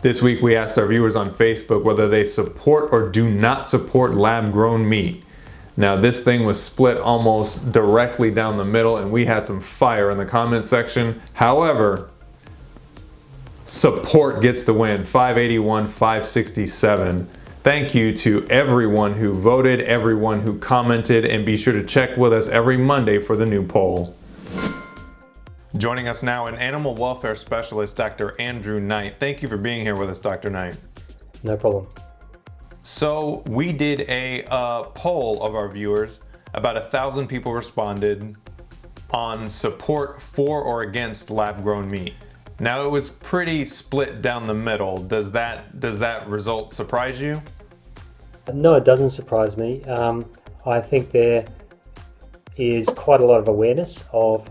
This week we asked our viewers on Facebook whether they support or do not support lab-grown meat. Now this thing was split almost directly down the middle and we had some fire in the comment section. However, support gets the win, 581, 567. Thank you to everyone who voted, everyone who commented, and be sure to check with us every Monday for the new poll. Joining us now, an animal welfare specialist, Dr. Andrew Knight. Thank you for being here with us, Dr. Knight. No problem. So we did a poll of our viewers. About 1,000 people responded on support for or against lab-grown meat. Now it was pretty split down the middle. Does that result surprise you? No, it doesn't surprise me. I think there is quite a lot of awareness of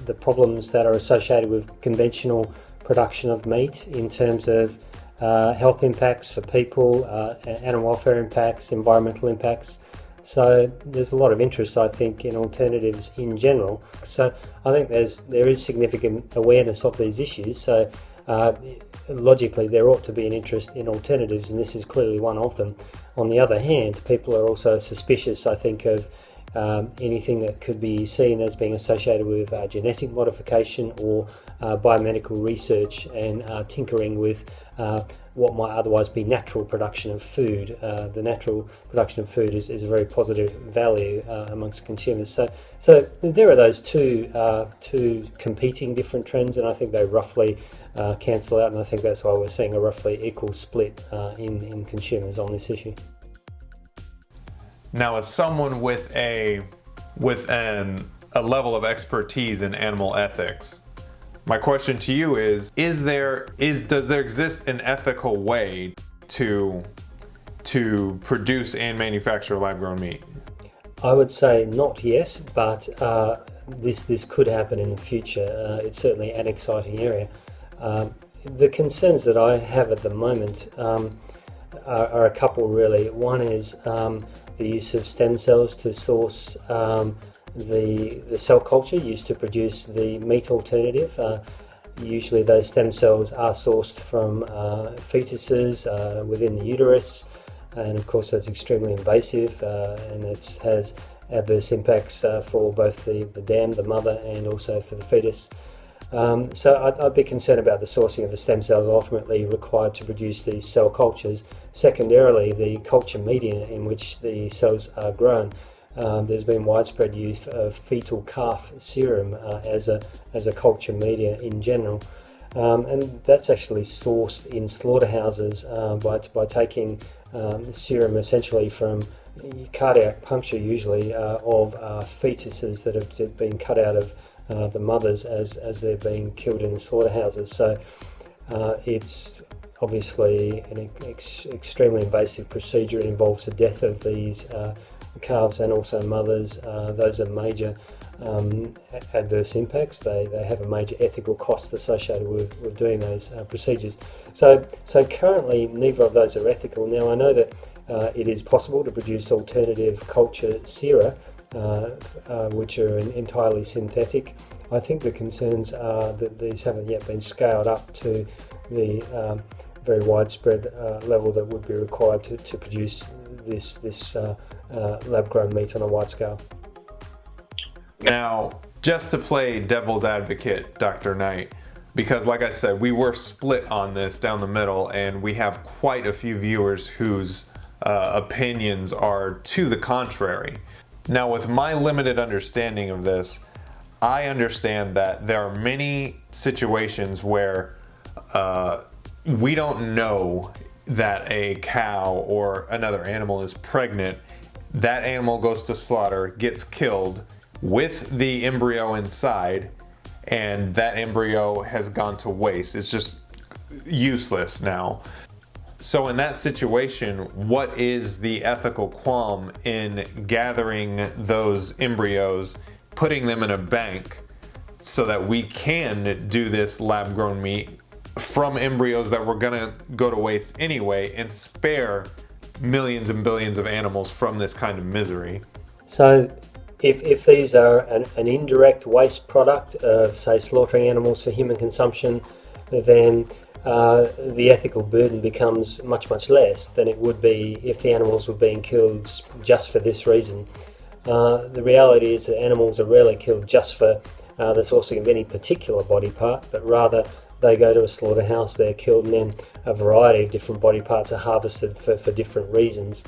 the problems that are associated with conventional production of meat in terms of health impacts for people, animal welfare impacts, environmental impacts. So there's a lot of interest, I think, in alternatives in general. So I think there is significant awareness of these issues. So logically, there ought to be an interest in alternatives, and this is clearly one of them. On the other hand, people are also suspicious, I think, of anything that could be seen as being associated with genetic modification or biomedical research and tinkering with what might otherwise be natural production of food. The natural production of food is a very positive value amongst consumers. So there are those two competing different trends, and I think they roughly cancel out, and I think that's why we're seeing a roughly equal split in consumers on this issue. Now, as someone with a level of expertise in animal ethics, my question to you is does there exist an ethical way to produce and manufacture lab-grown meat? I would say not yet, but this could happen in the future. It's certainly an exciting area. The concerns that I have at the moment are a couple, really. One is the use of stem cells to source the cell culture used to produce the meat alternative. Usually those stem cells are sourced from fetuses within the uterus, and of course that's extremely invasive and it has adverse impacts for both the dam, the mother, and also for the fetus. So I'd be concerned about the sourcing of the stem cells ultimately required to produce these cell cultures. Secondarily, the culture media in which the cells are grown. There's been widespread use of fetal calf serum as a culture media in general, and that's actually sourced in slaughterhouses by taking serum essentially from cardiac puncture, usually of fetuses that have been cut out of the mothers as they're being killed in the slaughterhouses. So it's obviously an extremely invasive procedure. It involves the death of these calves and also mothers. Those are major adverse impacts. They have a major ethical cost associated with doing those procedures. So currently neither of those are ethical. Now I know that it is possible to produce alternative culture sera, which are entirely synthetic. I think the concerns are that these haven't yet been scaled up to the very widespread level that would be required to produce this lab-grown meat on a wide scale. Now, just to play devil's advocate, Dr. Knight, because like I said, we were split on this down the middle, and we have quite a few viewers whose opinions are to the contrary. Now, with my limited understanding of this, I understand that there are many situations where we don't know that a cow or another animal is pregnant. That animal goes to slaughter, gets killed with the embryo inside, and that embryo has gone to waste. It's just useless now. So in that situation, what is the ethical qualm in gathering those embryos, putting them in a bank so that we can do this lab-grown meat from embryos that were gonna go to waste anyway and spare millions and billions of animals from this kind of misery? So if these are an indirect waste product of, say, slaughtering animals for human consumption, then the ethical burden becomes much, much less than it would be if the animals were being killed just for this reason. The reality is that animals are rarely killed just for the sourcing of any particular body part, but rather they go to a slaughterhouse, they're killed, and then a variety of different body parts are harvested for different reasons.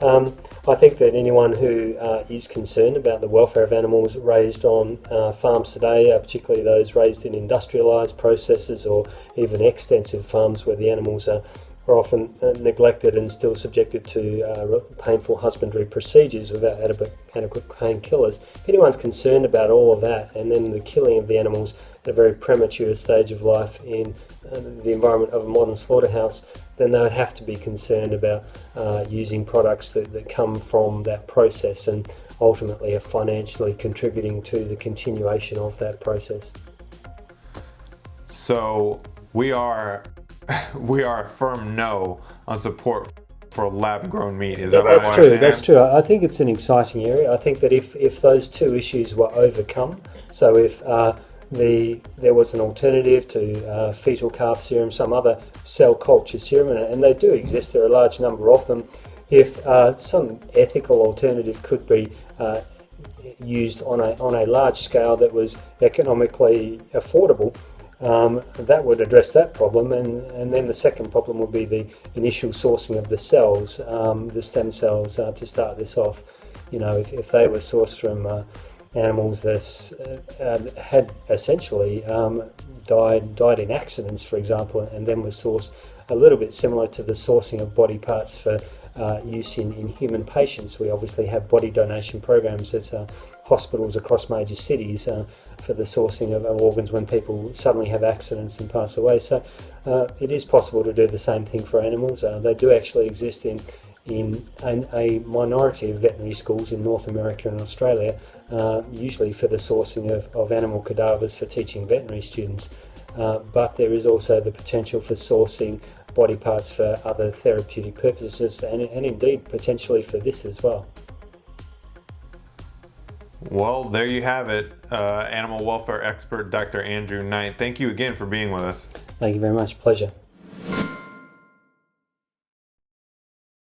I think that anyone who is concerned about the welfare of animals raised on farms today, particularly those raised in industrialised processes or even extensive farms where the animals are often neglected and still subjected to painful husbandry procedures without adequate painkillers. If anyone's concerned about all of that and then the killing of the animals at a very premature stage of life in the environment of a modern slaughterhouse, then they would have to be concerned about using products that come from that process and ultimately are financially contributing to the continuation of that process. So we are a firm no on support for lab-grown meat. Is that what That's I true. understand? That's true. I think it's an exciting area. I think that if those two issues were overcome, so if there was an alternative to fetal calf serum, some other cell culture serum, and they do exist, there are a large number of them. If some ethical alternative could be used on a large scale that was economically affordable, that would address that problem, and then the second problem would be the initial sourcing of the cells, the stem cells, to start this off. You know, if they were sourced from animals that had essentially died in accidents, for example, and then was sourced a little bit similar to the sourcing of body parts for use in human patients. We obviously have body donation programs at hospitals across major cities for the sourcing of organs when people suddenly have accidents and pass away. So it is possible to do the same thing for animals. They do actually exist in a minority of veterinary schools in North America and Australia, usually for the sourcing of animal cadavers for teaching veterinary students. But there is also the potential for sourcing body parts for other therapeutic purposes and indeed potentially for this as well. Well, there you have it. Animal welfare expert Dr. Andrew Knight. Thank you again for being with us. Thank you very much. Pleasure.